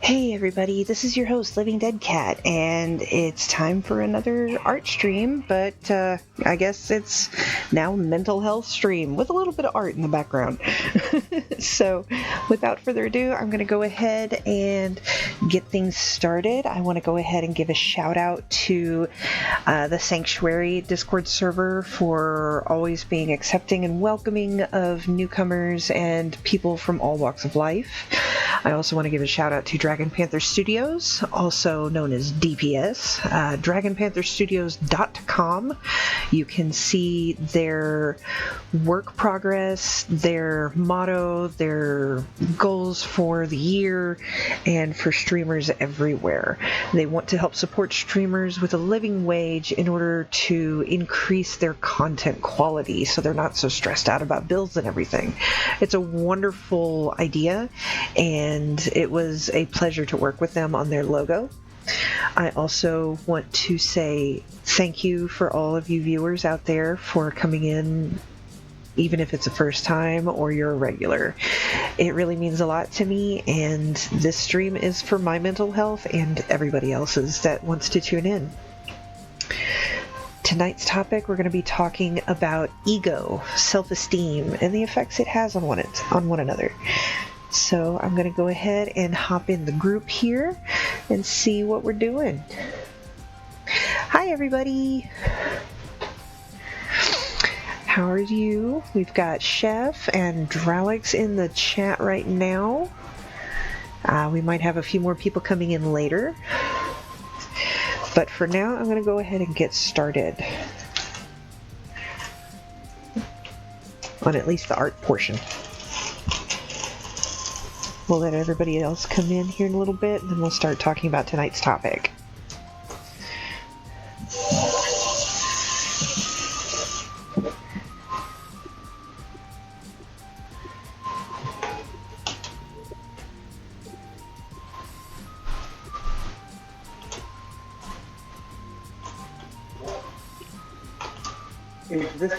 Hey everybody, this is your host, Living Dead Cat, and it's time for another art stream, but I guess it's now mental health stream with a little bit of art in the background. So without further ado, I'm going to go ahead and get things started. I want to go ahead and give a shout out to the Sanctuary Discord server for always being accepting and welcoming of newcomers and people from all walks of life. I also want to give a shout out to Dragon Panther Studios, also known as DPS, dragonpantherstudios.com. You can see their work progress, their motto, their goals for the year, and for streamers everywhere. They want to help support streamers with a living wage in order to increase their content quality so they're not so stressed out about bills and everything. It's a wonderful idea, and it was a pleasure to work with them on their logo. I also want to say thank you for all of you viewers out there for coming in, even if it's a first time or you're a regular. It really means a lot to me, and this stream is for my mental health and everybody else's that wants to tune in. Tonight's topic, we're going to be talking about ego, self-esteem, and the effects it has on one another. So I'm going to go ahead and hop in the group here and see what we're doing. Hi everybody! How are you? We've got Chef and Dralix in the chat right now. We might have a few more people coming in later. But for now, I'm going to go ahead and get started on at least the art portion. We'll let everybody else come in here in a little bit, and then we'll start talking about tonight's topic. Is this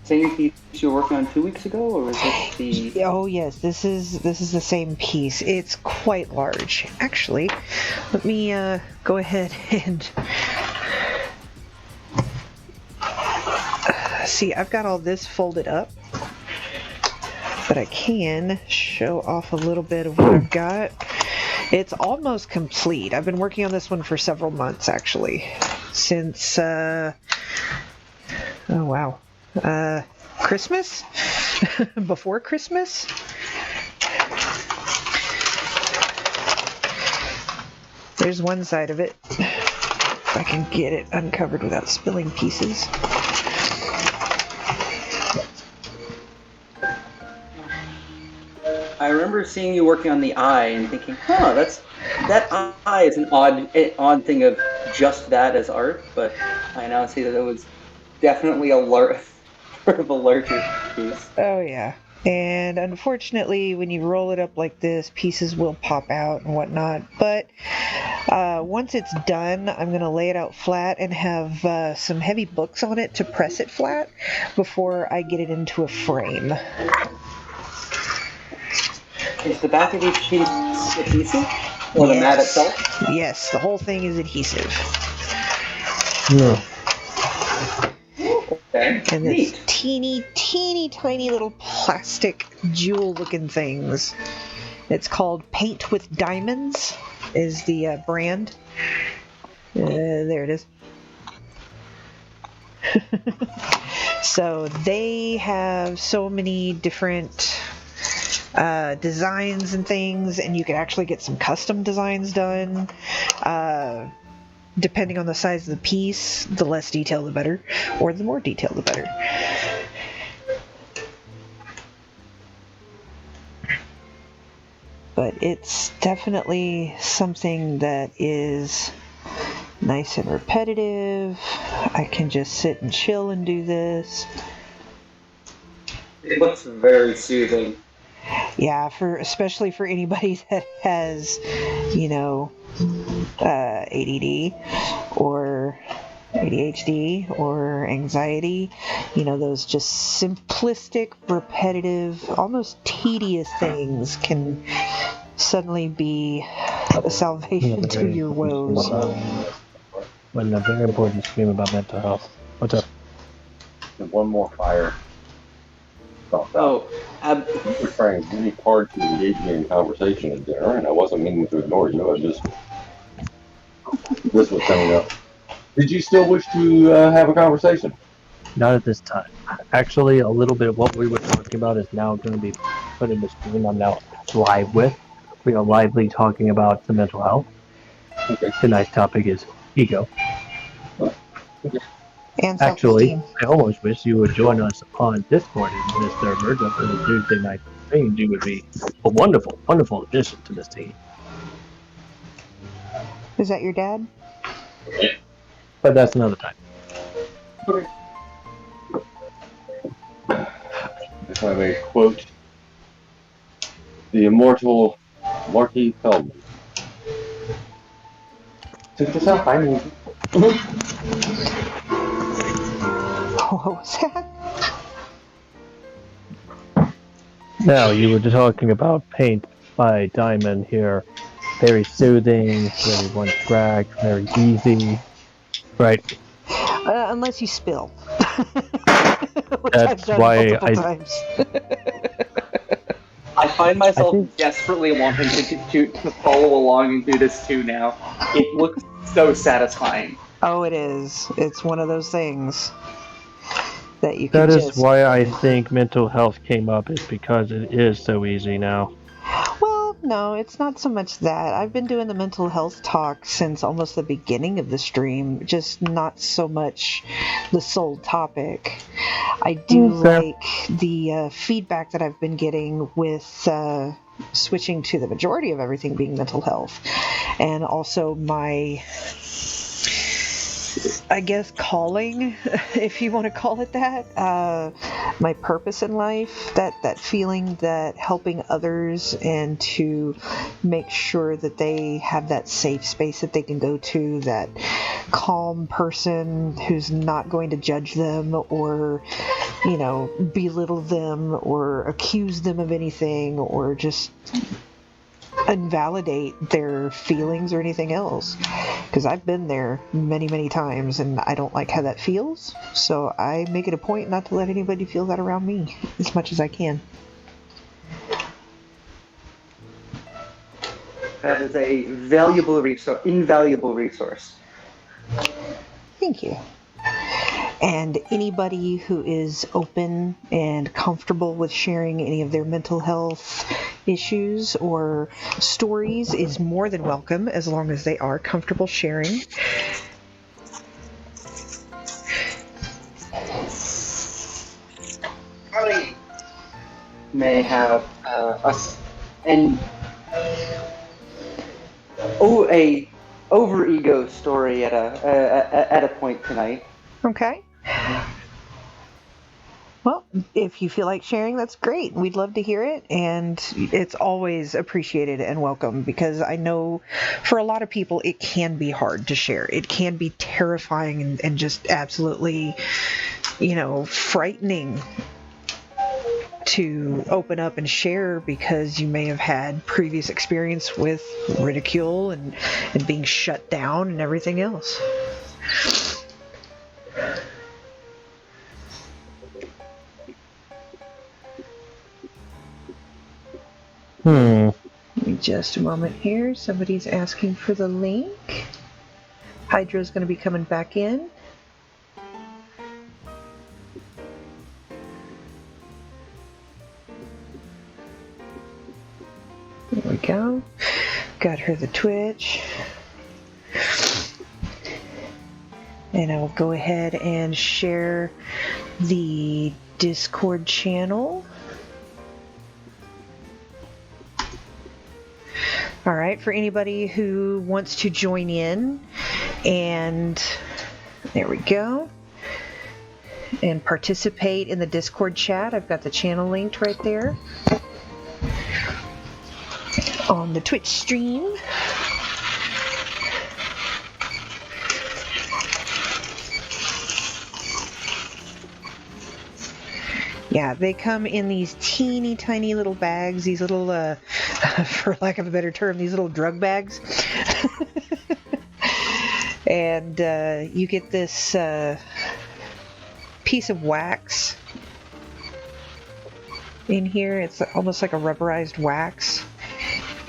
same piece you were working on 2 weeks ago, or is this the? Oh yes, this is the same piece. It's quite large, actually. Let me go ahead and see. I've got all this folded up, but I can show off a little bit of what I've got. It's almost complete. I've been working on this one for several months, actually, since Christmas? Before Christmas? There's one side of it. If I can get it uncovered without spilling pieces. I remember seeing you working on the eye and thinking, that eye is an odd thing of just that as art, but I now see that it was definitely sort of a larger piece. Oh yeah. And unfortunately, when you roll it up like this, pieces will pop out and whatnot. But once it's done, I'm going to lay it out flat and have some heavy books on it to press it flat before I get it into a frame. Is the back of each piece adhesive? Or the mat itself? Yes, the whole thing is adhesive. Yeah. Okay. And it's teeny tiny little plastic jewel-looking things. It's called Paint with Diamonds, is the brand. There it is. So they have so many different designs and things, and you can actually get some custom designs done. Depending on the size of the piece, the less detail the better, or the more detail the better. But it's definitely something that is nice and repetitive. I can just sit and chill and do this. It looks very soothing. Yeah, especially for anybody that has, ADD or ADHD or anxiety, those just simplistic, repetitive, almost tedious things can suddenly be a salvation to your woes. When a very important stream about mental health. What's up? One more fire. Oh, You were trying really hard to engage me in conversation at dinner, and I wasn't meaning to ignore you. This was coming up. Did you still wish to have a conversation? Not at this time. Actually, a little bit of what we were talking about is now going to be put in the stream I'm now live with. We are lively talking about the mental health. Okay. Tonight's topic is ego. And Actually, self-esteem. I almost wish you would join us on Discord in this server for the Tuesday night stream. You would be a wonderful, wonderful addition to this team. Is that your dad? But that's another time. Okay. If I may quote the immortal Marky Feldman. Check this out, I mean. What was that? Now, you were talking about Paint by Diamond here. Very soothing, very one track, very easy. Right. Unless you spill. Which That's I've done why multiple times. I find myself I think- desperately wanting to follow along and do this too now. It looks so satisfying. Oh, it is. It's one of those things that you can That is just... why I think mental health came up, is because it is so easy now. Well, no, it's not so much that. I've been doing the mental health talk since almost the beginning of the stream, just not so much the sole topic. I do like the feedback that I've been getting with switching to the majority of everything being mental health. And also my, I guess, calling, if you want to call it that, my purpose in life, that feeling that helping others and to make sure that they have that safe space that they can go to, that calm person who's not going to judge them or, belittle them or accuse them of anything or just invalidate their feelings or anything else, because I've been there many, many times and I don't like how that feels, so I make it a point not to let anybody feel that around me as much as I can. That is a invaluable resource. Thank you. And anybody who is open and comfortable with sharing any of their mental health issues or stories is more than welcome, as long as they are comfortable sharing. Probably may have a over ego story at a point tonight. Okay. Well, if you feel like sharing, that's great. We'd love to hear it, and it's always appreciated and welcome, because I know for a lot of people it can be hard to share. It can be terrifying and just absolutely, frightening to open up and share, because you may have had previous experience with ridicule and being shut down and everything else. Give me just a moment here. Somebody's asking for the link. Hydra's going to be coming back in. There we go. Got her the Twitch. And I will go ahead and share the Discord channel. All right, for anybody who wants to join in, and there we go, and participate in the Discord chat, I've got the channel linked right there on the Twitch stream. Yeah, they come in these teeny tiny little bags, these little, for lack of a better term, these little drug bags. And you get this piece of wax in here. It's almost like a rubberized wax.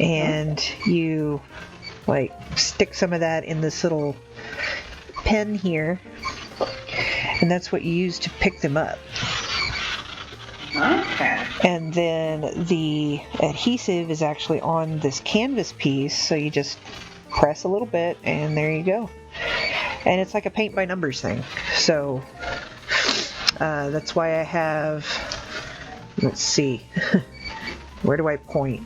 And you, like, stick some of that in this little pen here. And that's what you use to pick them up. Okay. And then the adhesive is actually on this canvas piece, so you just press a little bit and there you go. And it's like a paint by numbers thing. So that's why I have, let's see, where do I point?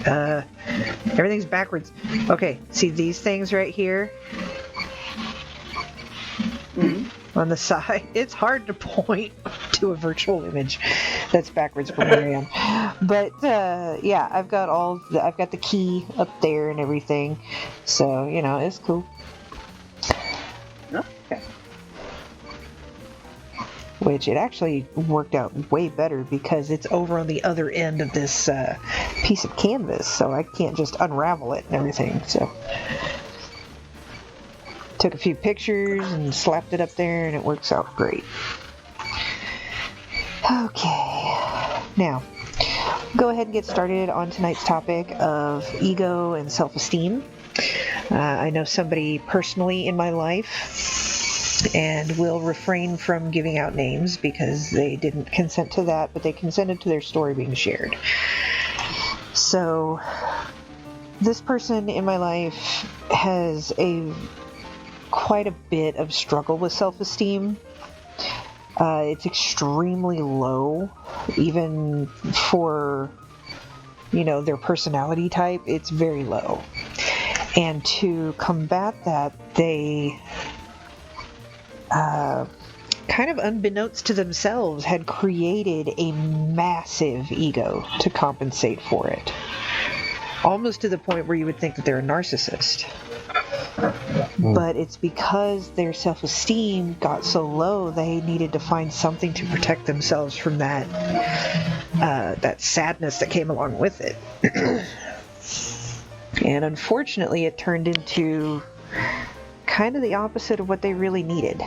Everything's backwards. Okay, see these things right here? On the side. It's hard to point to a virtual image that's backwards from where I am. But yeah, I've got the key up there and everything. So, you know, it's cool. Okay. Which it actually worked out way better because it's over on the other end of this piece of canvas, so I can't just unravel it and everything. So took a few pictures and slapped it up there and it works out great. Okay, now go ahead and get started on tonight's topic of ego and self-esteem. I know somebody personally in my life and will refrain from giving out names because they didn't consent to that, but they consented to their story being shared. So this person in my life has quite a bit of struggle with self-esteem. It's extremely low, even for, you know, their personality type. It's very low. And to combat that, they kind of unbeknownst to themselves had created a massive ego to compensate for it. Almost to the point where you would think that they're a narcissist. But it's because their self-esteem got so low, they needed to find something to protect themselves from that sadness that came along with it. And unfortunately, it turned into kind of the opposite of what they really needed.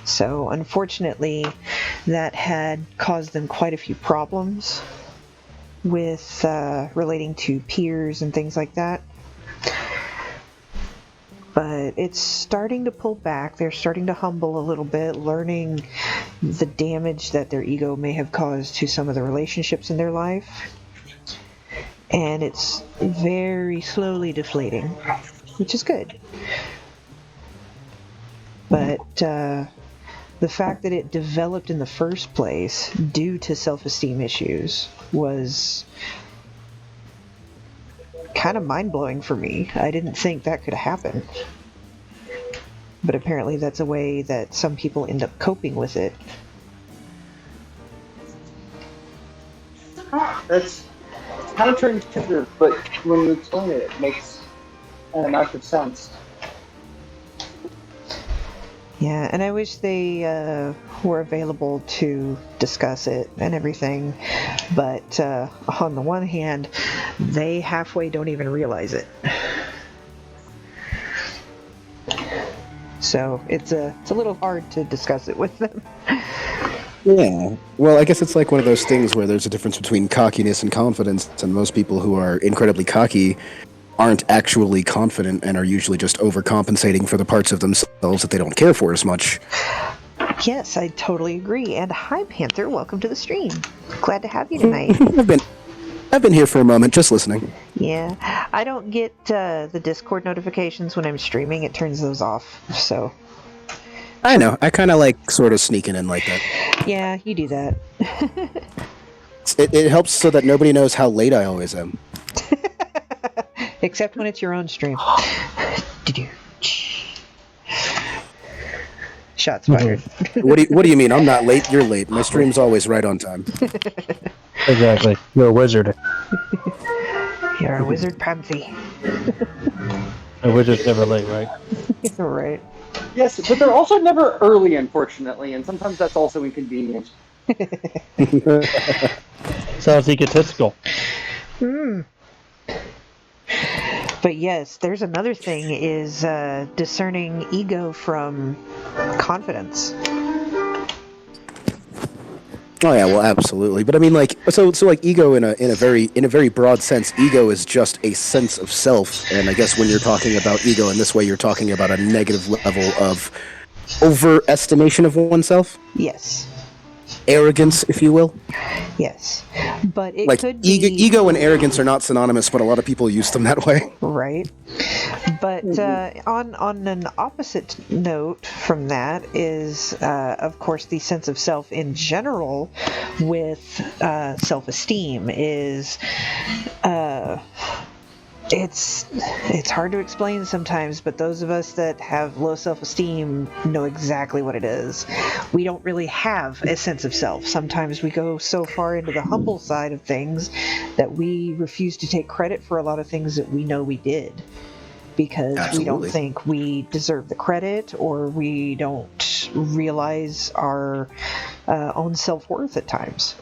So unfortunately, that had caused them quite a few problems with relating to peers and things like that. But it's starting to pull back. They're starting to humble a little bit, learning the damage that their ego may have caused to some of the relationships in their life. And it's very slowly deflating, which is good. But the fact that it developed in the first place due to self-esteem issues was kind of mind-blowing for me. I didn't think that could happen. But apparently that's a way that some people end up coping with it. That's counterintuitive, but when you explain it, it makes an amount of sense. Yeah, and I wish they were available to discuss it and everything, but on the one hand, they halfway don't even realize it. So it's a little hard to discuss it with them. Yeah. Well, I guess it's like one of those things where there's a difference between cockiness and confidence, and most people who are incredibly cocky aren't actually confident and are usually just overcompensating for the parts of themselves that they don't care for as much. Yes, I totally agree. And hi, Panther. Welcome to the stream. Glad to have you tonight. I've been here for a moment, just listening. Yeah, I don't get the Discord notifications when I'm streaming. It turns those off. So I know. I kind of like sort of sneaking in like that. yeah, you do that. It helps so that nobody knows how late I always am. Except when it's your own stream. Shots fired. What do you mean? I'm not late. You're late. My stream's always right on time. Exactly. You're a wizard. You're a wizard, Pansy. A wizard's never late, right? Right. Yes, but they're also never early, unfortunately, and sometimes that's also inconvenient. Sounds egotistical. Hmm. But yes, there's another thing is discerning ego from confidence. Oh yeah, well, absolutely. But I mean, like, so like ego in a very broad sense, ego is just a sense of self. And I guess when you're talking about ego in this way, you're talking about a negative level of overestimation of oneself, Yes. arrogance, if you will. Yes. But it Like could be ego and arrogance are not synonymous, but a lot of people use them that way. right. But on an opposite note from that is, of course, the sense of self in general with self-esteem is. It's hard to explain sometimes, but those of us that have low self-esteem know exactly what it is. We don't really have a sense of self. Sometimes we go so far into the humble side of things that we refuse to take credit for a lot of things that we know we did because we don't Absolutely. think we deserve the credit or we don't realize our own self-worth at times.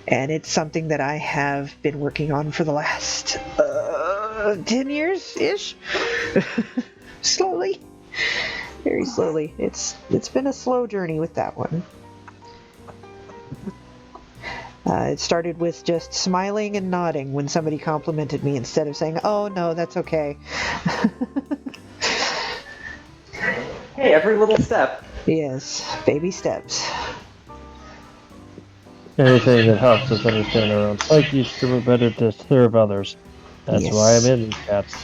And it's something that I have been working on for the last 10 years ish. Slowly, very slowly. It's been a slow journey with that one. It started with just smiling and nodding when somebody complimented me instead of saying, "Oh no, that's okay." Hey, every little step. Yes, baby steps. Anything that helps us understand our own psyches to better to serve others. That's why I'm Yes, in these cats.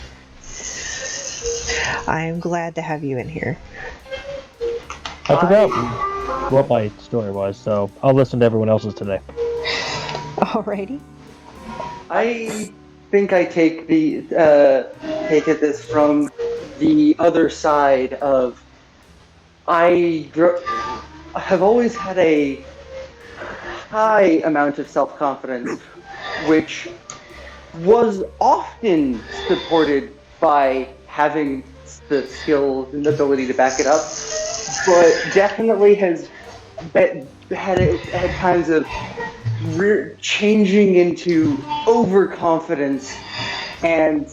I am glad to have you in here. I forgot I what my story was, so I'll listen to everyone else's today. Alrighty. I think I take at this from the other side of have always had a high amount of self-confidence, which was often supported by having the skills and the ability to back it up, but definitely has had times of changing into overconfidence. And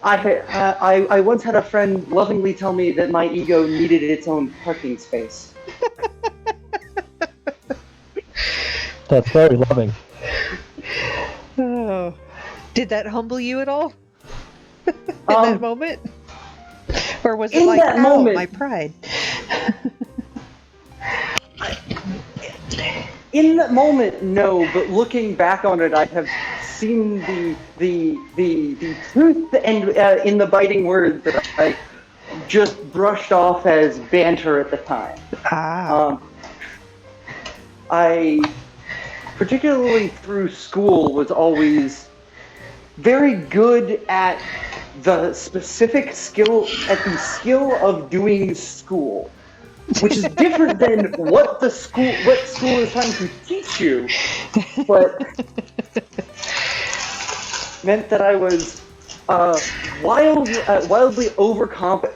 I once had a friend lovingly tell me that my ego needed its own parking space. That's very loving. Oh, did that humble you at all in that moment? Or was it In like, that ow, my moment, pride? in that moment, no. But looking back on it, I have seen the truth and in the biting words that I just brushed off as banter at the time. Ah, I, particularly through school, was always very good at the skill of doing school, which is different than what school is trying to teach you, but meant that I was wildly overconfident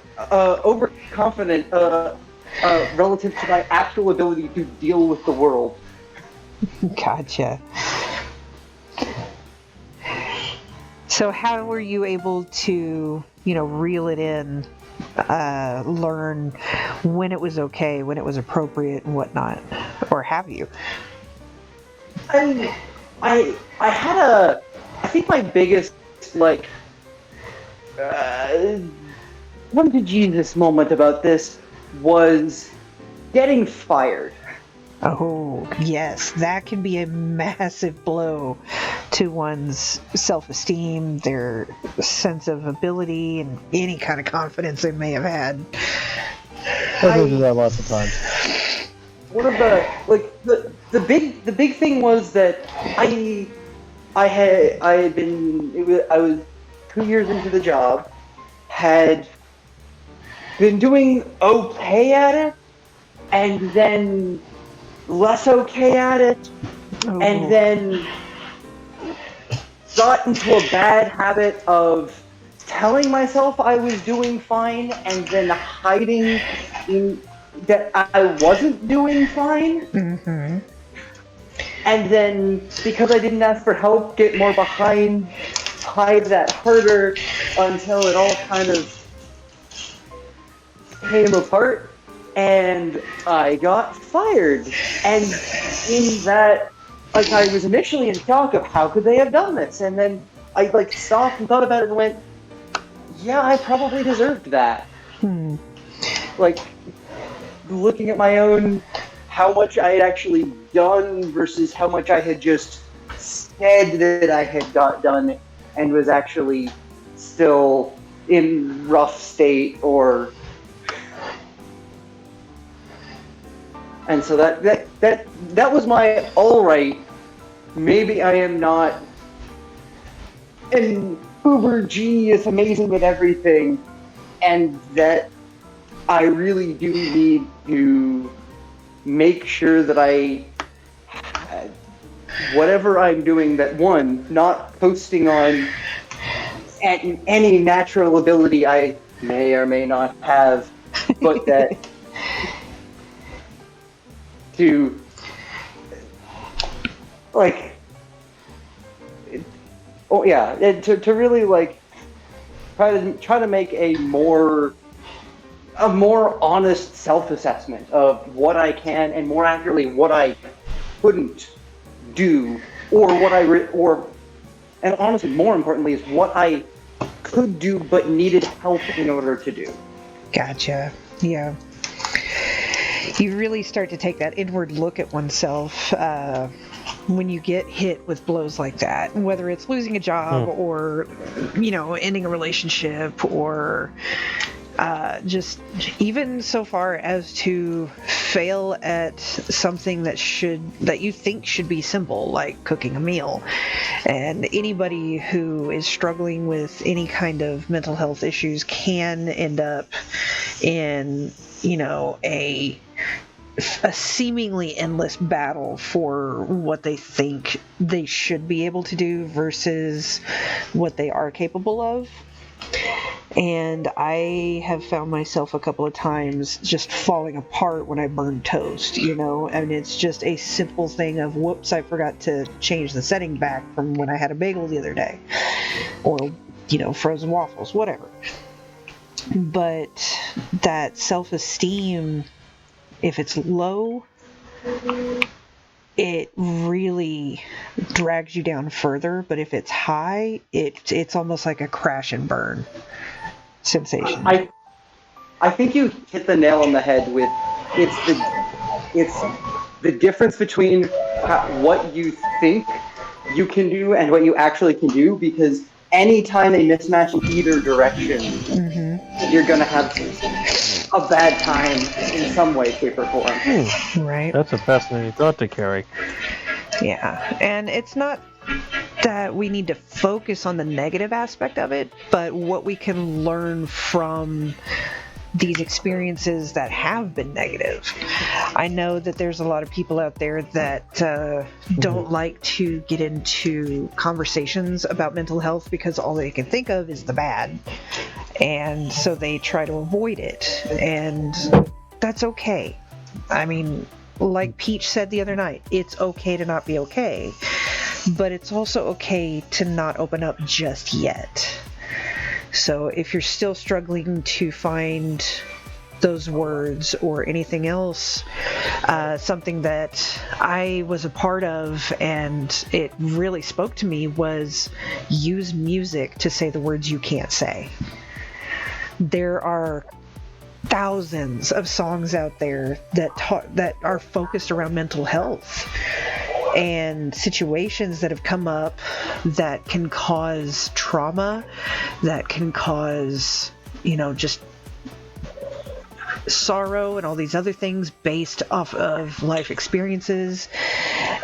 relative to my actual ability to deal with the world. gotcha. So how were you able to, reel it in, learn when it was okay, when it was appropriate and whatnot? Or have you? I had I think my biggest, like, come to Jesus moment about this was getting fired. Oh, yes, that can be a massive blow to one's self-esteem, their sense of ability, and any kind of confidence they may have had. I go through that lots of times. One of the big thing was that I was 2 years into the job, had been doing okay at it, and then less okay at it, and Oh, then got into a bad habit of telling myself I was doing fine and then hiding in that I wasn't doing fine. Mm-hmm. And then, because I didn't ask for help, get more behind, hide that harder until it all kind of came apart and I got fired. And in that, like, I was initially in shock of how could they have done this? And then I, like, stopped and thought about it and went, yeah, I probably deserved that. Like, looking at my own, how much I had actually done versus how much I had just said that I had got done and was actually still in rough state or. And so that was my all right. Maybe I am not an uber genius, amazing at everything, and that I really do need to make sure that whatever I'm doing, that one, not posting on any natural ability I may or may not have, but that to, like, to really, like, try to make a more honest self-assessment of what I can and more accurately what I couldn't do, or and honestly, more importantly, is what I could do but needed help in order to do. Gotcha. Yeah. You really start to take that inward look at oneself when you get hit with blows like that, whether it's losing a job or, ending a relationship or just even so far as to fail at something that you think should be simple, like cooking a meal. And anybody who is struggling with any kind of mental health issues can end up in, a seemingly endless battle for what they think they should be able to do versus what they are capable of. And I have found myself a couple of times just falling apart when I burn toast, and it's just a simple thing of, whoops, I forgot to change the setting back from when I had a bagel the other day, or, frozen waffles, whatever. But that self-esteem, if it's low, it really drags you down further. But if it's high, it's almost like a crash and burn sensation. I think you hit the nail on the head with it's the difference between what you think you can do and what you actually can do, because anytime they mismatch in either direction, you're going to have a bad time in some way, shape, or form. Right. That's a fascinating thought to carry. Yeah, and it's not that we need to focus on the negative aspect of it, but what we can learn from these experiences that have been negative. I know that there's a lot of people out there that don't like to get into conversations about mental health because all they can think of is the bad. And so they try to avoid it. And that's okay. I mean, like Peach said the other night, it's okay to not be okay. But it's also okay to not open up just yet. So if you're still struggling to find those words or anything else, something that I was a part of and it really spoke to me was use music to say the words you can't say. There are thousands of songs out there that are focused around mental health and situations that have come up that can cause trauma, that can cause, just sorrow and all these other things based off of life experiences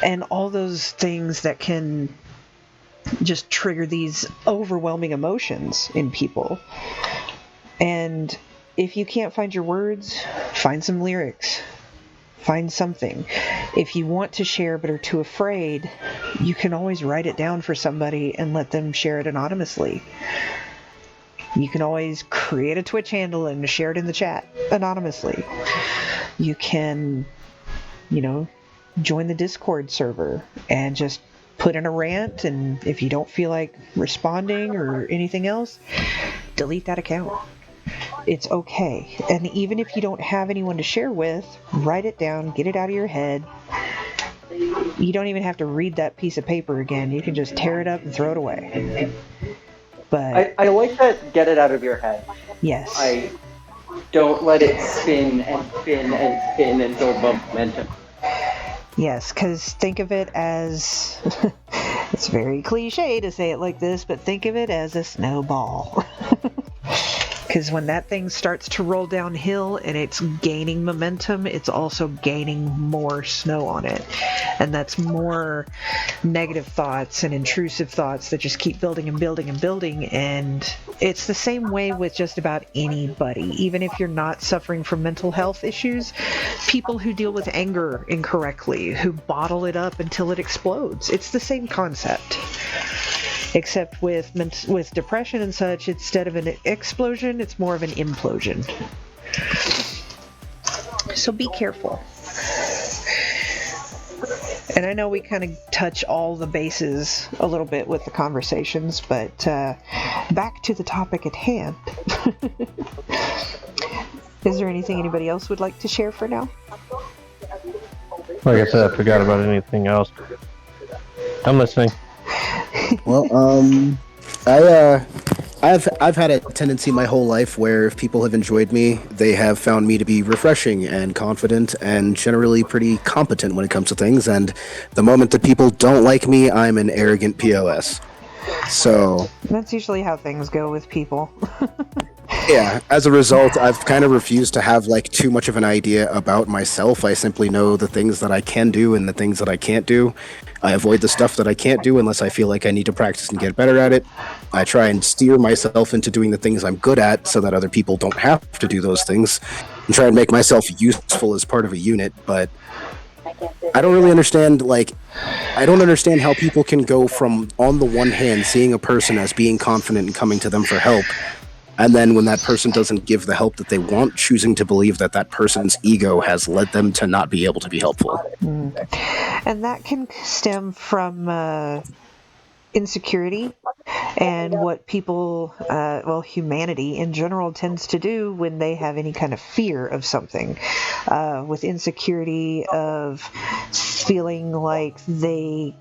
and all those things that can just trigger these overwhelming emotions in people. And if you can't find your words, find some lyrics. Find something. If you want to share but are too afraid, you can always write it down for somebody and let them share it anonymously. You can always create a Twitch handle and share it in the chat anonymously. You can, join the Discord server and just put in a rant, and if you don't feel like responding or anything else, delete that account. It's okay. And even if you don't have anyone to share with, write it down, get it out of your head. You don't even have to read that piece of paper again. You can just tear it up and throw it away. But I like that, get it out of your head. yes. I don't let it spin and spin and spin and build momentum. Yes, because think of it as, it's very cliche to say it like this, but think of it as a snowball. Because when that thing starts to roll downhill and it's gaining momentum, it's also gaining more snow on it. And that's more negative thoughts and intrusive thoughts that just keep building and building and building. And it's the same way with just about anybody. Even if you're not suffering from mental health issues, people who deal with anger incorrectly, who bottle it up until it explodes. It's the same concept. Except with depression and such, instead of an explosion, it's more of an implosion. So be careful. And I know we kind of touch all the bases a little bit with the conversations, but back to the topic at hand. Is there anything anybody else would like to share for now? Like I said, I forgot about anything else. I'm listening. Well, I've had a tendency my whole life where if people have enjoyed me, they have found me to be refreshing and confident and generally pretty competent when it comes to things. And the moment that people don't like me, I'm an arrogant POS. So that's usually how things go with people. Yeah, as a result, I've kind of refused to have too much of an idea about myself. I simply know the things that I can do and the things that I can't do. I avoid the stuff that I can't do unless I feel like I need to practice and get better at it. I try and steer myself into doing the things I'm good at so that other people don't have to do those things, and try and make myself useful as part of a unit. But I don't really understand, I don't understand how people can go from, on the one hand, seeing a person as being confident and coming to them for help, and then when that person doesn't give the help that they want, choosing to believe that that person's ego has led them to not be able to be helpful. And that can stem from insecurity and what people, humanity in general tends to do when they have any kind of fear of something. With insecurity of feeling like they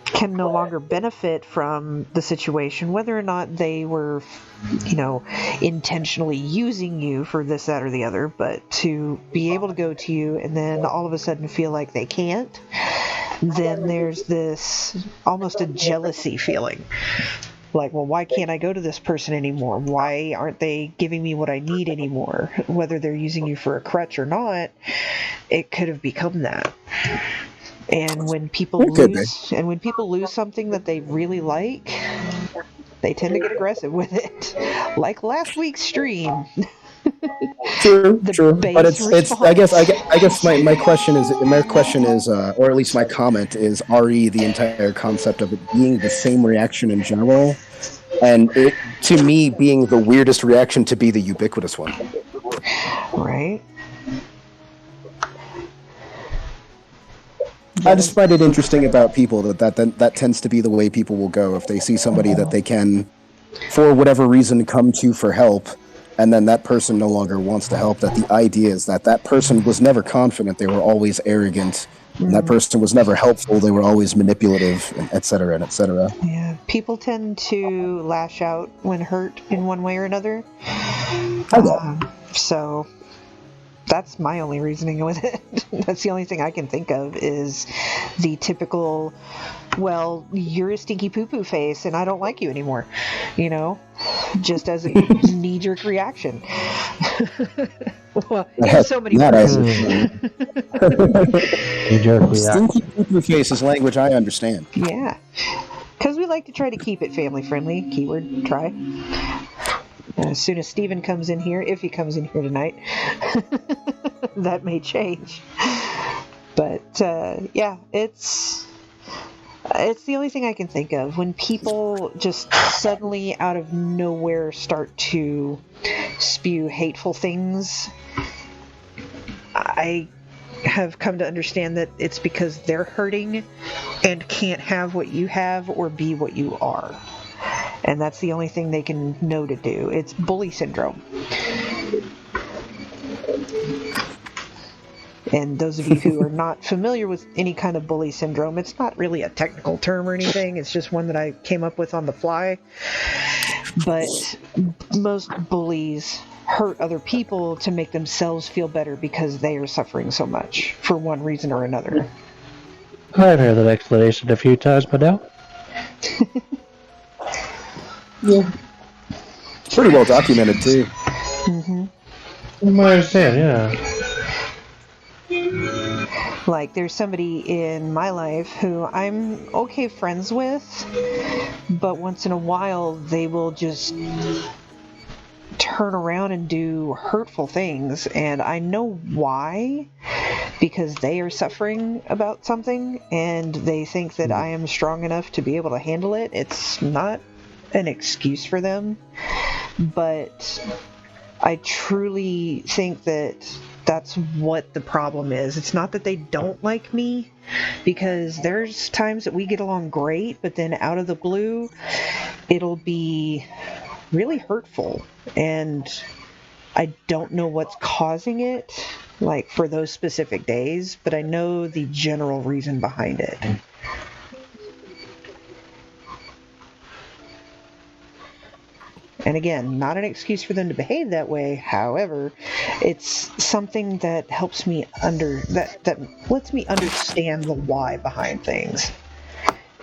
can no longer benefit from the situation, whether or not they were, intentionally using you for this, that, or the other, but to be able to go to you and then all of a sudden feel like they can't, then there's this almost a jealousy feeling. Like, well, why can't I go to this person anymore? Why aren't they giving me what I need anymore? Whether they're using you for a crutch or not, it could have become that. And when people lose something that they really like, they tend to get aggressive with it. Like last week's stream. True. But it's I guess my question is, or at least my comment is, RE the entire concept of it being the same reaction in general, and it to me being the weirdest reaction to be the ubiquitous one. Right. I just find it interesting about people that tends to be the way people will go if they see somebody that they can, for whatever reason, come to for help, and then that person no longer wants to help. That the idea is that person was never confident; they were always arrogant. And that person was never helpful; they were always manipulative, and et cetera, and et cetera. Yeah, people tend to lash out when hurt in one way or another. So that's my only reasoning with it. That's the only thing I can think of is the typical, well, you're a stinky poo-poo face and I don't like you anymore. Just as a knee-jerk reaction. Well, in so many words. Knee-jerk reaction. Stinky poo-poo face is language I understand. Yeah. Because we like to try to keep it family-friendly. Keyword, try. As soon as Steven comes in here, if he comes in here tonight, that may change. But, yeah, it's... It's the only thing I can think of. When people just suddenly out of nowhere start to spew hateful things, I have come to understand that it's because they're hurting and can't have what you have or be what you are. And that's the only thing they can know to do. It's bully syndrome. And those of you who are not familiar with any kind of bully syndrome, it's not really a technical term or anything. It's just one that I came up with on the fly. But most bullies hurt other people to make themselves feel better because they are suffering so much for one reason or another. I've heard that explanation a few times by now. Yeah. Pretty well documented, too. Mm-hmm. I understand, yeah. Like, there's somebody in my life who I'm okay friends with, but once in a while they will just turn around and do hurtful things, and I know why, because they are suffering about something and they think that I am strong enough to be able to handle it. It's not an excuse for them, but I truly think that that's what the problem is. It's not that they don't like me, because there's times that we get along great, but then out of the blue, it'll be really hurtful, and I don't know what's causing it, like for those specific days, but I know the general reason behind it. And again, not an excuse for them to behave that way. However, it's something that helps me that lets me understand the why behind things.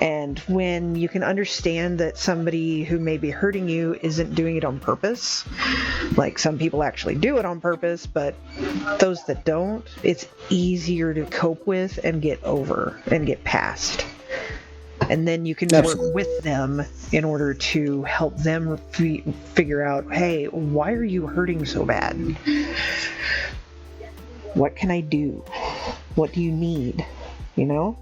And when you can understand that somebody who may be hurting you isn't doing it on purpose, like some people actually do it on purpose, but those that don't, it's easier to cope with and get over and get past. And then you can Absolutely. work with them in order to help them figure out, hey, why are you hurting so bad? What can I do? What do you need? You know?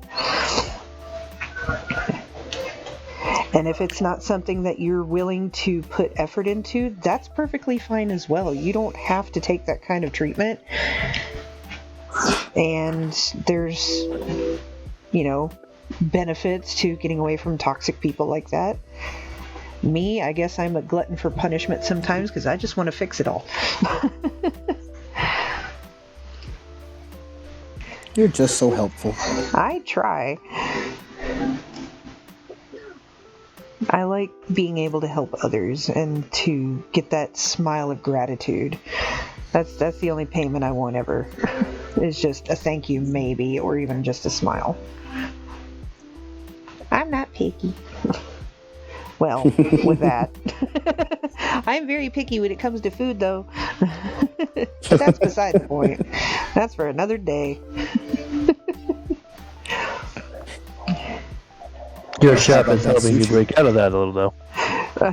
And if it's not something that you're willing to put effort into, that's perfectly fine as well. You don't have to take that kind of treatment. And there's, benefits to getting away from toxic people like that. Me, I guess I'm a glutton for punishment sometimes because I just want to fix it all. You're just so helpful. I try. I like being able to help others and to get that smile of gratitude. That's the only payment I want ever. Is just a thank you, maybe, or even just a smile. I'm not picky. Well, with that. I'm very picky when it comes to food, though. But that's beside the point. That's for another day. Your chef is helping you break out of that a little, though.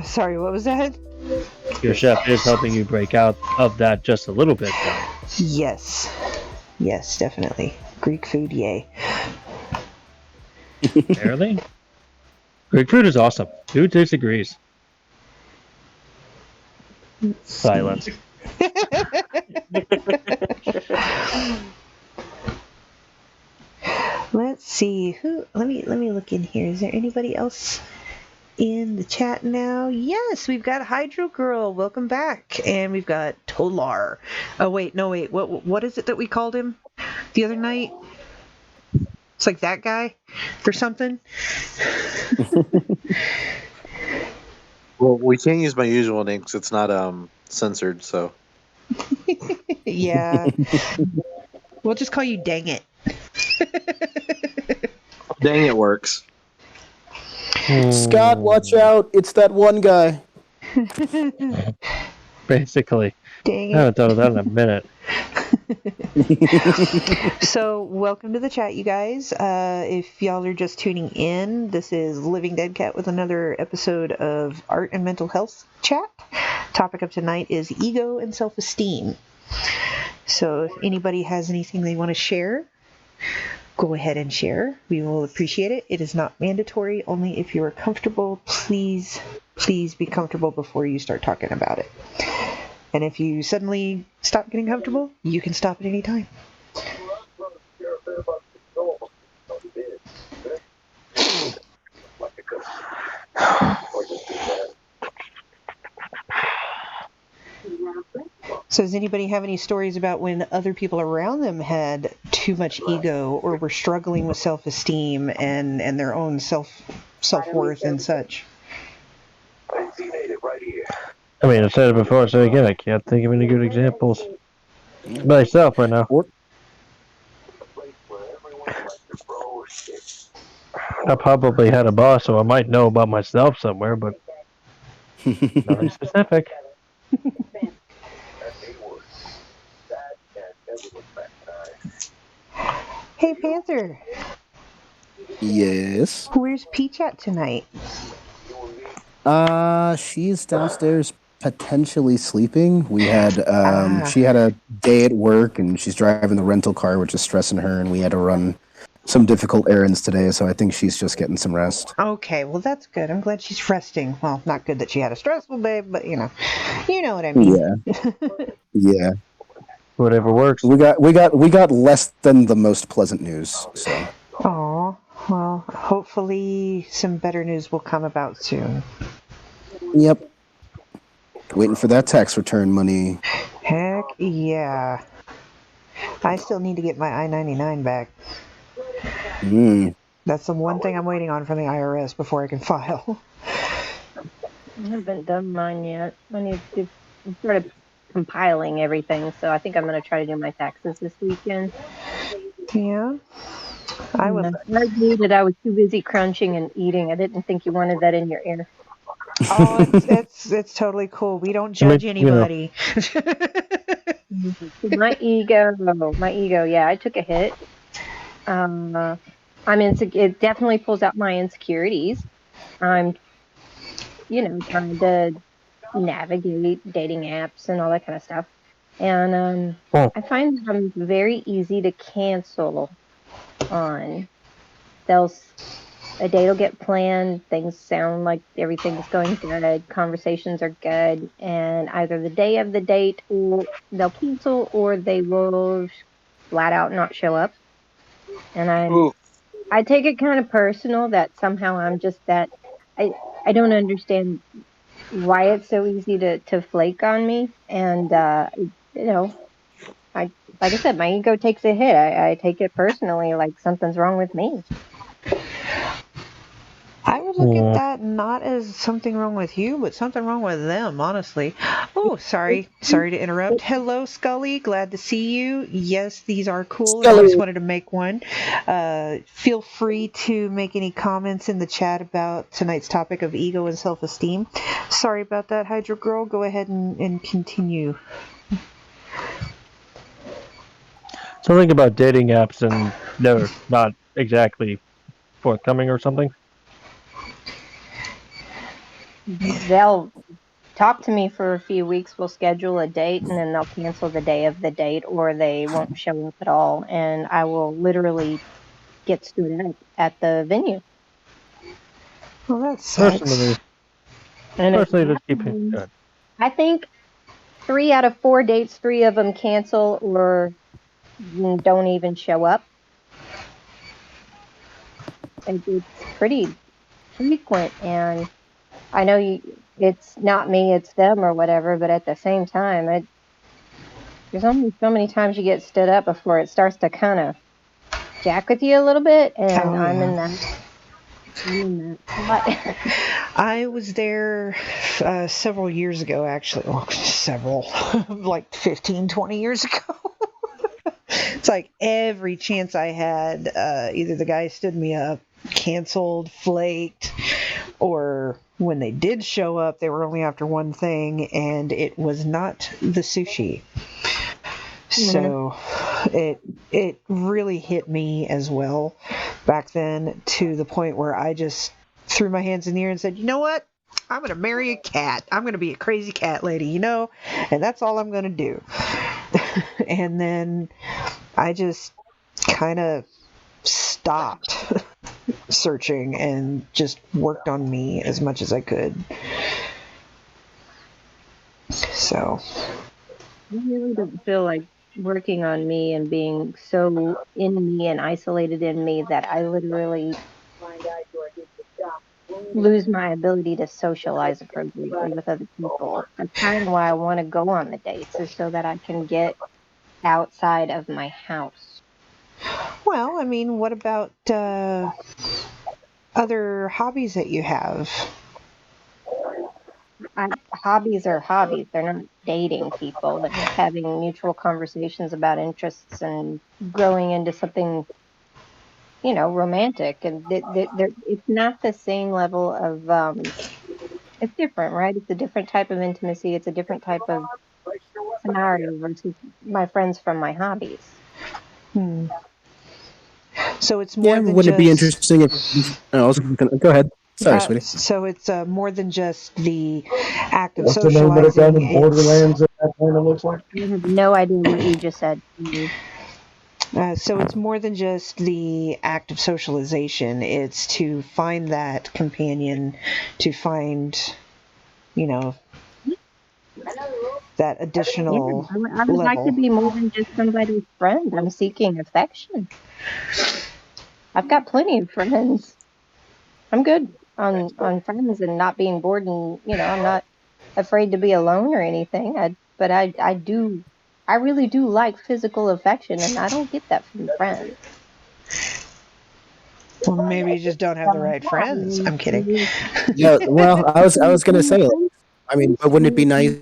Sorry, what was that? Your chef is helping you break out of that just a little bit, though. Yes. Yes, definitely. Greek food, yay. Apparently. Greek food is awesome. Who disagrees? Silence. Let's see. Let me look in here. Is there anybody else in the chat now? Yes, we've got Hydro Girl. Welcome back. And we've got Tolar. Oh wait, no wait. What is it that we called him the other night? It's like that guy or something. Well, we can't use my usual name because it's not censored. So Yeah. We'll just call you Dang It. dang, it works. Scott, watch out. It's that one guy. Basically. Dang I haven't it. thought of that in a minute. So, welcome to the chat, you guys. If y'all are just tuning in, this is Living Dead Cat with another episode of Art and Mental Health Chat. Topic of tonight is ego and self-esteem. So, if anybody has anything they want to share, go ahead and share. We will appreciate it. It is not mandatory, only if you are comfortable. Please be comfortable before you start talking about it. And if you suddenly stop getting comfortable, you can stop at any time. So does anybody have any stories about when other people around them had too much ego or were struggling with self-esteem and their own self-worth and such? I mean, I said it before, I say it again. I can't think of any good examples myself right now. I probably had a boss, so I might know about myself somewhere, but nothing specific. Hey, Panther. Yes. Where's Peach at tonight? She's downstairs potentially sleeping. We had she had a day at work and she's driving the rental car, which is stressing her, and we had to run some difficult errands today, so I think she's just getting some rest. Okay, well that's good. I'm glad she's resting. Well, not good that she had a stressful day, but you know what I mean. Yeah. Yeah. Whatever works. We got less than the most pleasant news, so. Oh, well, hopefully some better news will come about soon. Yep. Waiting for that tax return money. Heck yeah. I still need to get my I-99 back. That's the one thing I'm waiting on from the IRS before I can file. I haven't done mine yet. I need to start compiling everything, so I think I'm going to try to do my taxes this weekend. Yeah. I knew that I was too busy crunching and eating. I didn't think you wanted that in your ear. Oh, it's totally cool. We don't judge anybody. My ego. Yeah, I took a hit. It definitely pulls out my insecurities. I'm, trying to navigate dating apps and all that kind of stuff. And I find that I'm very easy to cancel on. A date will get planned, things sound like everything's going good, conversations are good, and either the day of the date or they'll cancel or they will flat out not show up. And I take it kind of personal that somehow I'm just that I don't understand why it's so easy to flake on me. And like I said, my ego takes a hit. I take it personally, like something's wrong with me. I would look at that not as something wrong with you, but something wrong with them, honestly. Oh, sorry to interrupt. Hello, Scully. Glad to see you. Yes, these are cool. I just wanted to make one. Feel free to make any comments in the chat about tonight's topic of ego and self-esteem. Sorry about that, Hydro Girl. Go ahead and continue. Something about dating apps and they're not exactly forthcoming or something. They'll talk to me for a few weeks, we'll schedule a date, and then they'll cancel the day of the date, or they won't show up at all, and I will literally get stood up at the venue. Well, that sucks. Personally, just keep it good. I think 3 out of 4 dates, 3 of them cancel or don't even show up. It's pretty frequent, and I know it's not me, it's them or whatever, but at the same time, there's only so many times you get stood up before it starts to kind of jack with you a little bit, and I'm in that spot. I was there several years ago, actually. Well, several, like 15, 20 years ago. It's like every chance I had, either the guy stood me up, canceled, flaked, or when they did show up, they were only after one thing, and it was not the sushi. So it really hit me as well back then, to the point where I just threw my hands in the air and said, you know what? I'm going to marry a cat. I'm going to be a crazy cat lady, and that's all I'm going to do. And then I just kind of stopped searching and just worked on me as much as I could. So I really don't feel like working on me and being so in me and isolated in me that I literally lose my ability to socialize appropriately with other people. That's kind of why I want to go on the dates, is so that I can get outside of my house. well, I mean, what about other hobbies that you have? Hobbies are hobbies. They're not dating people. They're just having mutual conversations about interests and growing into something, romantic. And it's not the same level of, it's different, right? It's a different type of intimacy. It's a different type of scenario versus my friends from my hobbies. Hmm. So it's Yeah, more than wouldn't it be just. interesting if? I was gonna, go ahead. Sorry, sweetie. So it's more than just the act of What's the name of the gun socializing. in Borderlands that kind of looks like? I have no idea what you just said. So it's more than just the act of socialization. It's to find that companion, to find, you know, that Yeah, additional I would like to level. be more than just somebody's friend. I'm seeking affection. I've got plenty of friends. I'm good on friends and not being bored, and I'm not afraid to be alone or anything. But I really do like physical affection, and I don't get that from friends. Well, maybe you just don't have the right Yeah, I friends. mean, I'm kidding. Yeah, well, I was gonna say, friends- I mean, but wouldn't it be nice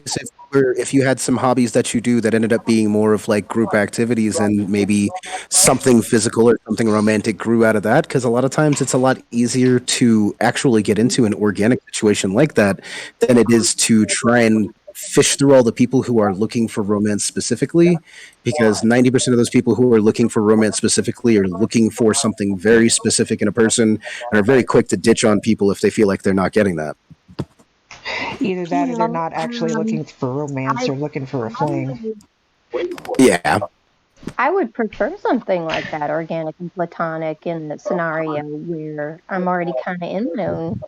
if you had some hobbies that you do that ended up being more of like group activities and maybe something physical or something romantic grew out of that? Because a lot of times it's a lot easier to actually get into an organic situation like that than it is to try and fish through all the people who are looking for romance specifically. Because 90% of those people who are looking for romance specifically are looking for something very specific in a person and are very quick to ditch on people if they feel like they're not getting that. Either that or they're Yeah, not actually looking for romance, I they're looking for a I fling. would Yeah. I would prefer something like that, organic and platonic, in the scenario where I'm already kind of in my own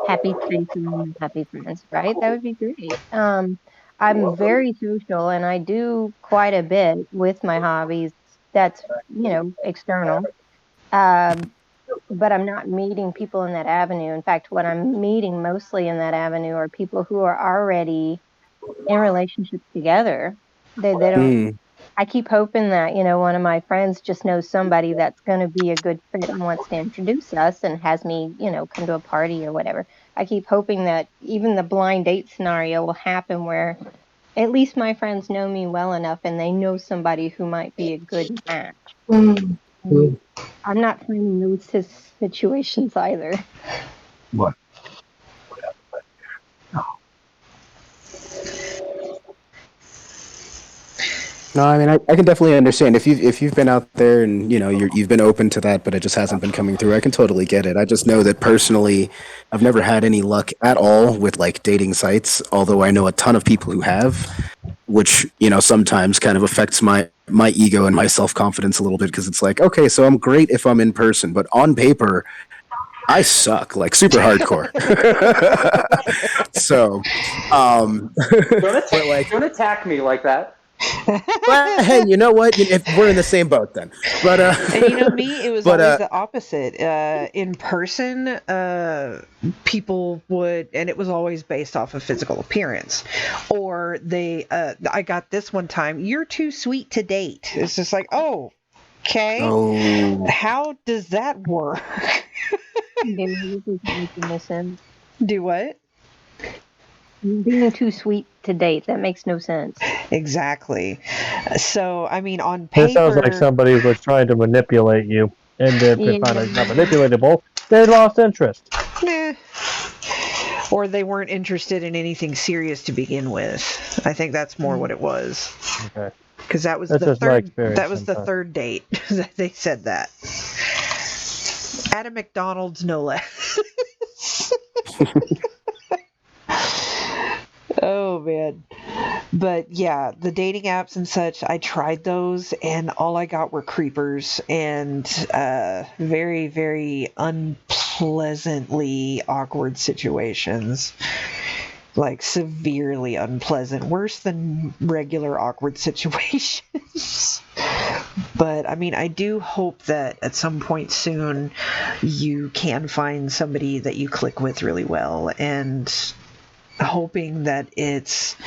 happy space and happy friends, right? That would be great. I'm very social and I do quite a bit with my hobbies. That's, external. Um, but I'm not meeting people in that avenue. In fact, what I'm meeting mostly in that avenue are people who are already in relationships together. They don't. Mm. I keep hoping that, one of my friends just knows somebody that's going to be a good fit and wants to introduce us and has me, come to a party or whatever. I keep hoping that even the blind date scenario will happen where at least my friends know me well enough and they know somebody who might be a good match. I'm not finding those situations either. What? No, I mean, I can definitely understand if you've been out there and you've been open to that, but it just hasn't been coming through. I can totally get it. I just know that personally, I've never had any luck at all with like dating sites. Although I know a ton of people who have, which sometimes kind of affects my ego and my self confidence a little bit because it's like, okay, so I'm great if I'm in person, but on paper, I suck like super hardcore. So, but like. Don't attack me like that. Well, hey, you know what? If we're in the same boat then. But And me, it was but always the opposite. In person, people would, and it was always based off of physical appearance. Or I got this one time, you're too sweet to date. It's just like, oh, okay. oh, How does that work? This isn't making no sense. Do what? Being too sweet to date, that makes no sense. Exactly. So, I mean, on This sounds like paper, somebody was trying to manipulate you, and if they Yeah. found out you're not manipulatable, they lost interest. eh. Or they weren't interested in anything serious to begin with. I think that's more what it was. Okay. Because that was That's the just my third. experience That was the sometimes. third date that they said that. At a McDonald's, no less. Oh man. But yeah, the dating apps and such, I tried those, and all I got were creepers and very, very unpleasantly awkward situations. Like severely unpleasant, worse than regular awkward situations. But I mean, I do hope that at some point soon you can find somebody that you click with really well, and hoping that it's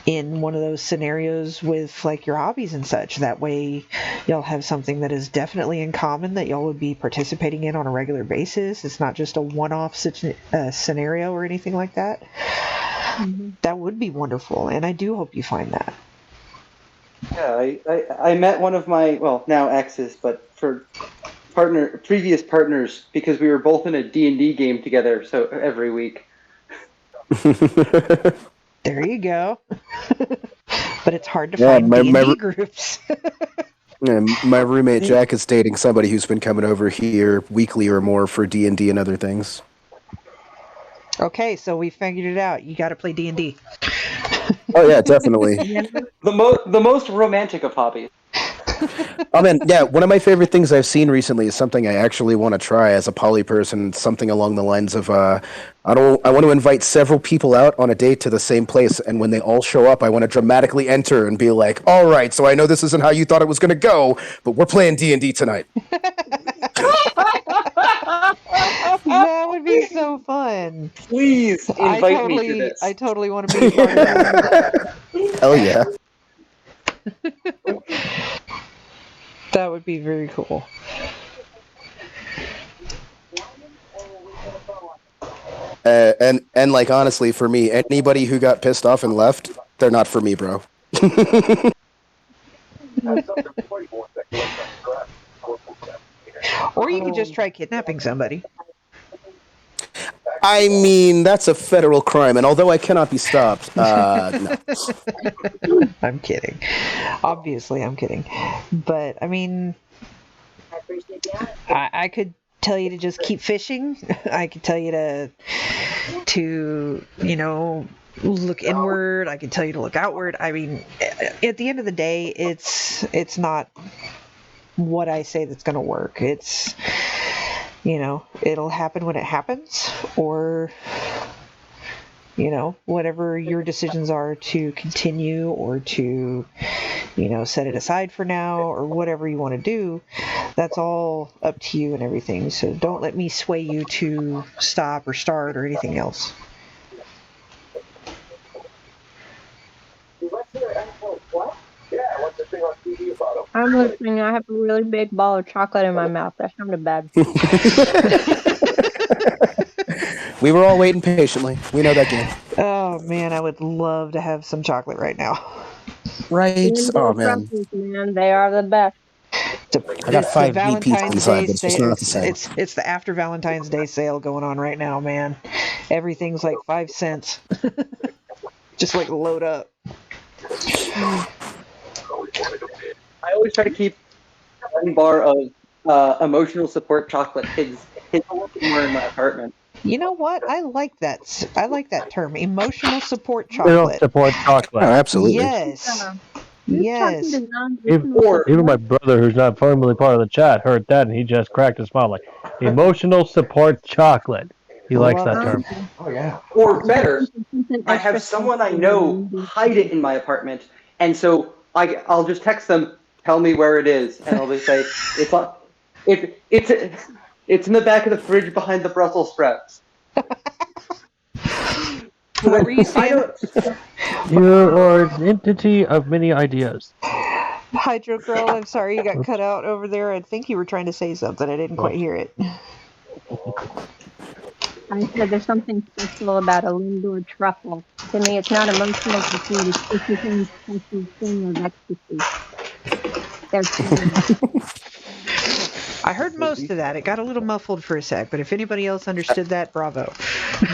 in one of those scenarios with like your hobbies and such. That way y'all have something that is definitely in common that y'all would be participating in on a regular basis. It's not just a one-off scenario or anything like that. Mm-hmm. That would be wonderful, and I do hope you find that. Yeah, I met one of my, well, now exes, but for previous partners, because we were both in a D&D game together, so every week. There you go. But it's hard to find D&D groups. My roommate Jack is dating somebody who's been coming over here weekly or more for D&D and other things. Okay, so we figured it out. You got to play D&D. Oh yeah, definitely. The most romantic of hobbies. Oh man, yeah. One of my favorite things I've seen recently is something I actually want to try as a poly person. Something along the lines of, I want to invite several people out on a date to the same place, and when they all show up, I want to dramatically enter and be like, "All right, so I know this isn't how you thought it was going to go, but we're playing D&D tonight." That would be so fun. Please invite me to this. I totally want to be a part of that. Hell yeah. That would be very cool. And like honestly, for me, anybody who got pissed off and left, they're not for me, bro. Or you could just try kidnapping somebody. I mean, that's a federal crime, and although I cannot be stopped, no. I'm kidding. Obviously, I'm kidding. But, I mean, I could tell you to just keep fishing. I could tell you to you know, look inward. I could tell you to look outward. I mean, at the end of the day, it's not what I say that's going to work. It's, you know, it'll happen when it happens, or, you know, whatever your decisions are to continue or to, you know, set it aside for now, or whatever you want to do, that's all up to you and everything. So don't let me sway you to stop or start or anything else. I'm listening. I have a really big ball of chocolate in my mouth. That sounded bad. We were all waiting patiently. We know that game. Oh man, I would love to have some chocolate right now. Right? Oh man, man, they are the best. I got 5 deep pizza inside, but it's just not the same. It's the after Valentine's Day sale going on right now, man. Everything's like 5 cents. Just like load up. I always try to keep one bar of emotional support chocolate hidden somewhere in my apartment. You know what? I like that. I like that term, emotional support chocolate. Support chocolate. Oh, absolutely. Yes. Yes. Even my brother, who's not formally part of the chat, heard that and he just cracked his smile like, emotional support chocolate. He likes that term. Oh yeah. Or better, I have someone I know hide it in my apartment, and so I'll just text them, tell me where it is, and I'll just say it's in the back of the fridge behind the Brussels sprouts. What were you saying? You are an entity of many ideas. Hydro Girl, I'm sorry you got cut out over there. I think you were trying to say something. I didn't quite hear it. I said there's something special about a Lindor truffle. To me, it's not emotional to food. It's just a special thing of ecstasy. I heard most of that. It got a little muffled for a sec, but if anybody else understood that, bravo.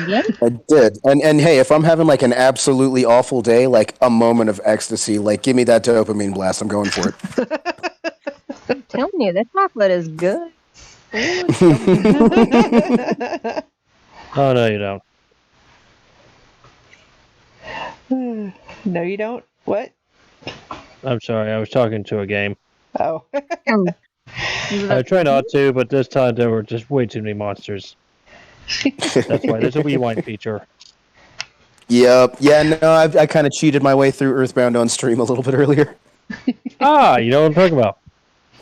Yeah. I did. And hey, if I'm having like an absolutely awful day, like a moment of ecstasy, like give me that dopamine blast. I'm going for it. I'm telling you, that chocolate is good. Oh, no, you don't. No, you don't. What? I'm sorry, I was talking to a game. Oh. I try not to, but this time there were just way too many monsters. That's why there's a rewind feature. Yep. Yeah, no, I kind of cheated my way through Earthbound on stream a little bit earlier. You know what I'm talking about.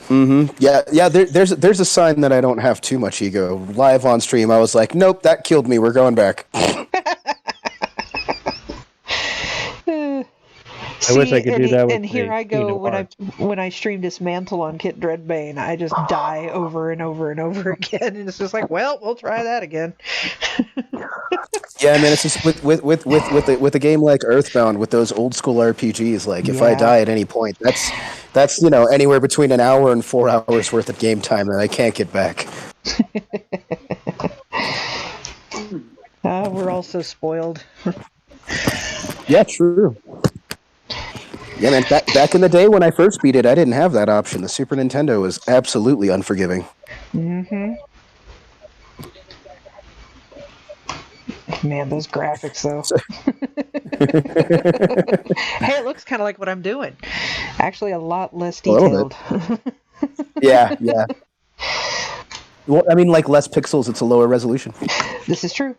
Mm-hmm. Yeah. There's a sign that I don't have too much ego. Live on stream, I was like, nope, that killed me. We're going back. I wish I could do that with and here the I go Kingdom when I stream Dismantle on Kit Dreadbane, I just die over and over and over again, and it's just like, well, we'll try that again. Yeah, man, it's just with a game like Earthbound, with those old school RPGs. Like, if I die at any point, that's anywhere between an hour and 4 hours worth of game time that I can't get back. We're all so spoiled. Yeah, true. Yeah, man, back in the day when I first beat it, I didn't have that option. The Super Nintendo was absolutely unforgiving. Mm-hmm. Man, those graphics, though. Hey, it looks kind of like what I'm doing. Actually, a lot less detailed. Yeah. Well, I mean, like less pixels, it's a lower resolution. This is true.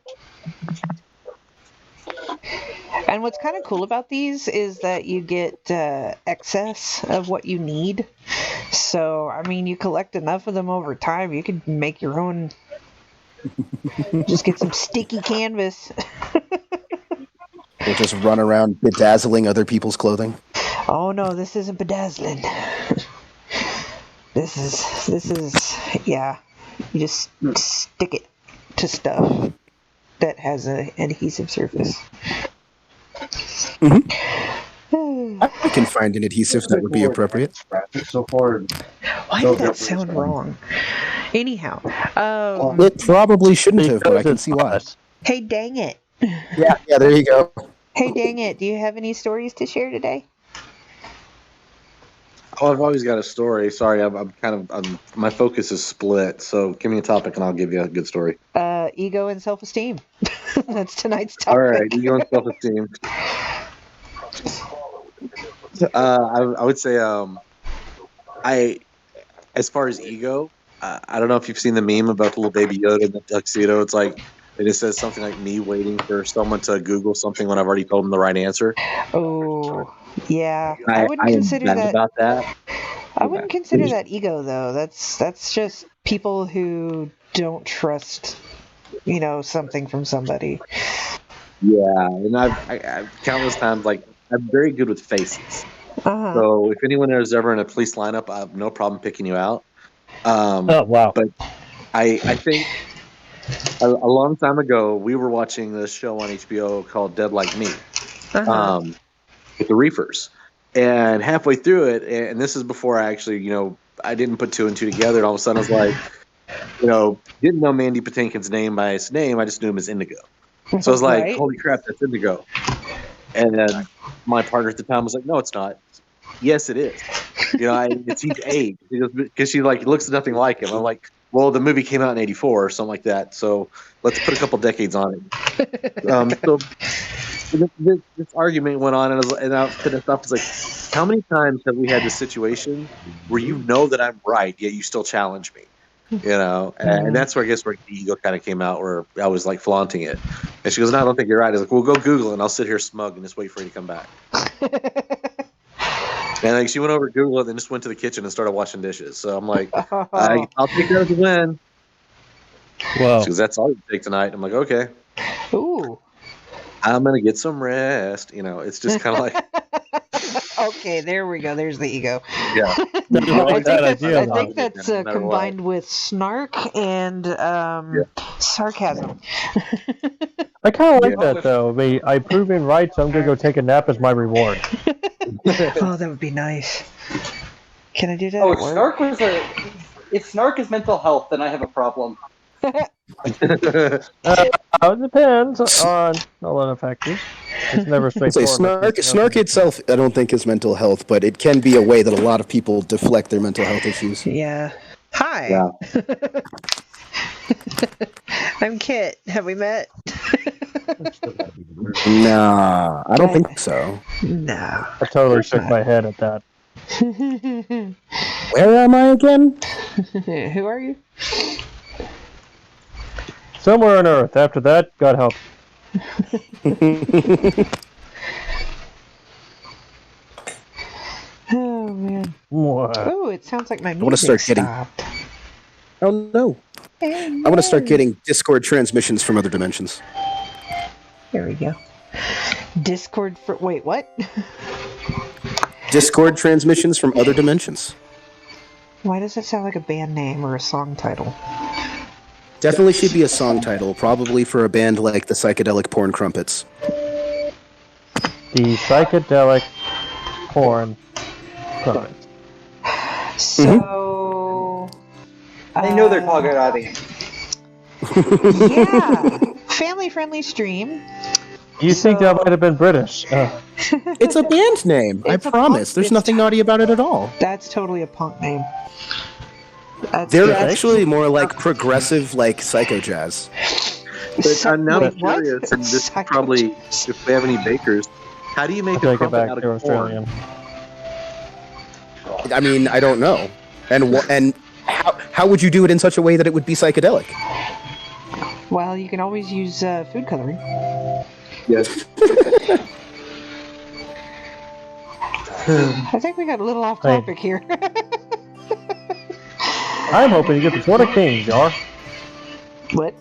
And what's kind of cool about these is that you get excess of what you need. So, I mean, you collect enough of them over time, you can make your own. Just get some sticky canvas. We'll just run around bedazzling other people's clothing. Oh no, this isn't bedazzling. This is yeah. You just stick it to stuff that has an adhesive surface. Mm-hmm. I can find an adhesive that would be appropriate. So far, why did that sound wrong? Anyhow, it probably shouldn't have, but I can see why. Hey, dang it! Yeah, there you go. Hey, dang it! Do you have any stories to share today? Oh, I've always got a story. Sorry, my focus is split. So give me a topic and I'll give you a good story. Ego and self-esteem. That's tonight's topic. All right, ego and self-esteem. I would say, as far as ego, I don't know if you've seen the meme about the little baby Yoda in the tuxedo. It's like it just says something like me waiting for someone to Google something when I've already told them the right answer. Oh, yeah. I wouldn't consider that. About that. I wouldn't consider that ego, though. That's just people who don't trust, something from somebody. Yeah, and I've countless times, like, I'm very good with faces. Uh-huh. So if anyone is ever in a police lineup, I have no problem picking you out. Oh, wow. But I think a long time ago, we were watching this show on HBO called Dead Like Me, with the Reefers. And halfway through it, and this is before I actually, I didn't put two and two together, and all of a sudden I was like, didn't know Mandy Patinkin's name by his name, I just knew him as Indigo. So I was like, right. Holy crap, that's Indigo. And then my partner at the time was like, no, it's not. Yes, it is. It's he's age. Because she looks nothing like him. I'm like, well, the movie came out in 1984 or something like that. So let's put a couple decades on it. So this argument went on, and I finished up. It's like, how many times have we had this situation where that I'm right, yet you still challenge me? And that's where I guess where the ego kind of came out, where I was like flaunting it. And she goes, no, I don't think you're right. I was like, well, go Google it, and I'll sit here smug and just wait for you to come back. And she went over to Google it, then just went to the kitchen and started washing dishes. So I'm like, I'll take that as a win. Wow. She goes, that's all you take tonight. I'm like, okay. Ooh. I'm going to get some rest. It's just kind of like. Okay, there we go. There's the ego. Yeah. I think that's combined with snark and sarcasm. I kind of like that, though. I prove him right, so I'm going to go take a nap as my reward. Oh, that would be nice. Can I do that? If snark is mental health, then I have a problem. It depends on a lot of factors. It's never straightforward. Snark itself, I don't think is mental health, but it can be a way that a lot of people deflect their mental health issues. Yeah. Hi. Yeah. I'm Kit. Have we met? Nah, I don't think so. No. I totally course shook not. my head at that. Where am I again? Who are you? Somewhere on Earth. After that, God help. Oh man. Mwah. Oh, it sounds like my wanna music start getting- stopped. Oh no. Hey, I want to start no. getting Discord transmissions from other dimensions. There we go. Discord for wait, what? Discord transmissions from other dimensions. Why does it sound like a band name or a song title? Definitely should be a song title, probably for a band like the Psychedelic Porn Crumpets. The psychedelic porn crumpets. So I know they're talking about it. Yeah. Family friendly stream. You think that might have been British? It's a band name, I It's a promise. punk- There's it's nothing naughty about it at all. That's totally a punk name. They're That's- actually more like progressive, like psycho jazz. But I'm now Wait, what? curious, and this is probably, if we have any bakers, how do you make Until a I get crumpet back out to of corn? Australian. I mean, I don't know. And how would you do it in such a way that it would be psychedelic? Well, you can always use food coloring. Yes. I think we got a little off topic here. I'm hoping to get the Sword of Kings, Jar. What?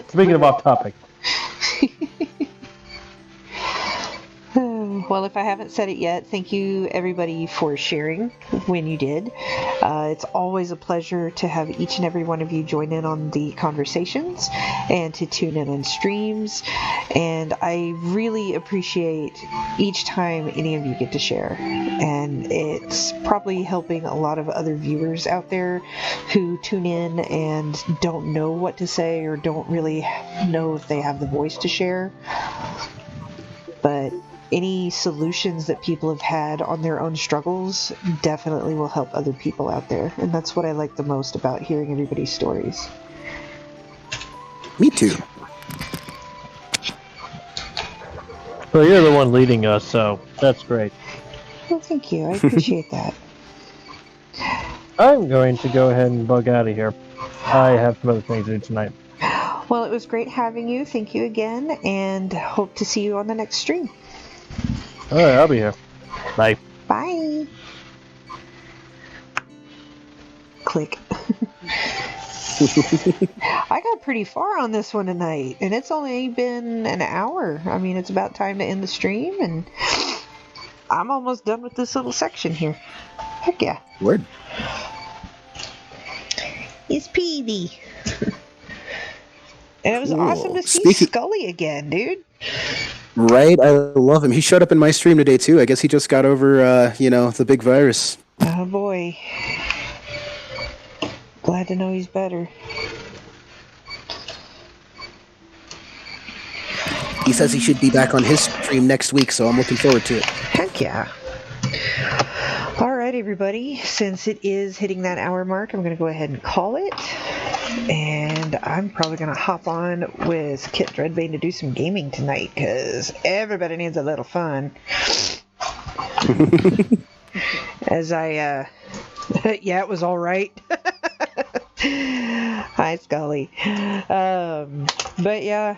Speaking of off topic. Well, if I haven't said it yet, thank you everybody for sharing when you did. It's always a pleasure to have each and every one of you join in on the conversations and to tune in on streams. And I really appreciate each time any of you get to share. And it's probably helping a lot of other viewers out there who tune in and don't know what to say or don't really know if they have the voice to share. But any solutions that people have had on their own struggles definitely will help other people out there. And that's what I like the most about hearing everybody's stories. Me too. Well, you're the one leading us, so that's great. Well, thank you. I appreciate that. I'm going to go ahead and bug out of here. I have some other things to do tonight. Well, it was great having you. Thank you again, and hope to see you on the next stream. All right, I'll be here. Bye. Bye. Click. I got pretty far on this one tonight, and it's only been an hour. I mean, it's about time to end the stream, and I'm almost done with this little section here. Heck yeah. Word. It's Peavy. And it was Cool. awesome to see Speaking- Scully again, dude. Right? I love him. He showed up in my stream today, too. I guess he just got over, the big virus. Oh boy. Glad to know he's better. He says he should be back on his stream next week, so I'm looking forward to it. Heck yeah. Alright, everybody. Since it is hitting that hour mark, I'm going to go ahead and call it. And I'm probably going to hop on with Kit Dreadbane to do some gaming tonight, because everybody needs a little fun. As I, yeah, it was alright. Hi, Scully. But yeah,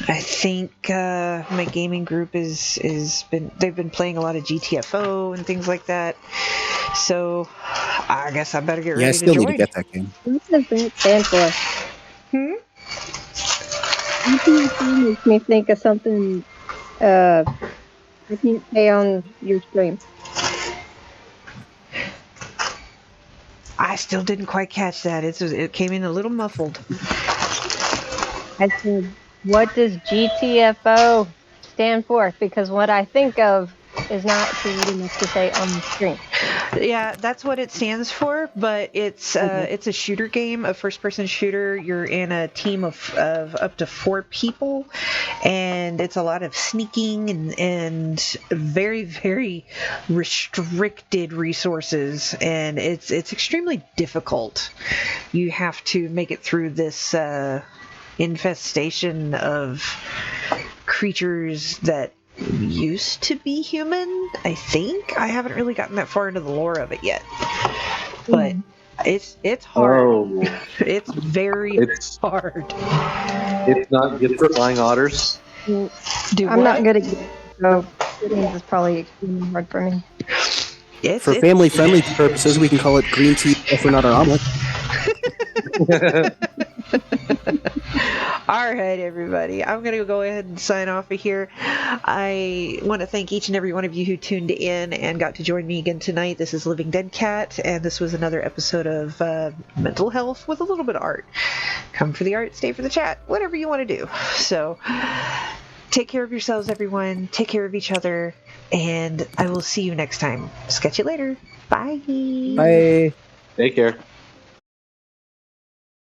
I think my gaming group they've been playing a lot of GTFO and things like that. So I guess I better get ready Yeah, I still to need join. to get that game. What does that stand for? GTFO makes me think of something I can't say on your stream. I still didn't quite catch that. It came in a little muffled. I said, what does GTFO stand for? Because what I think of is not too enough to say on the stream. Yeah, that's what it stands for, but it's a shooter game, a first-person shooter. You're in a team of up to 4 people, and it's a lot of sneaking and very, very restricted resources, and it's extremely difficult. You have to make it through this infestation of creatures that used to be human, I think. I haven't really gotten that far into the lore of it yet, but it's hard. Oh, It's very hard. it's not good for flying otters. Do I'm not good at games, so games is probably extremely hard for me. For family-friendly purposes, we can call it green tea for not our omelet. All right, everybody. I'm going to go ahead and sign off of here. I want to thank each and every one of you who tuned in and got to join me again tonight. This is Living Dead Cat, and this was another episode of Mental Health with a little bit of art. Come for the art, stay for the chat, whatever you want to do. So, take care of yourselves, everyone. Take care of each other, and I will see you next time. Sketch you later. Bye. Bye. Take care.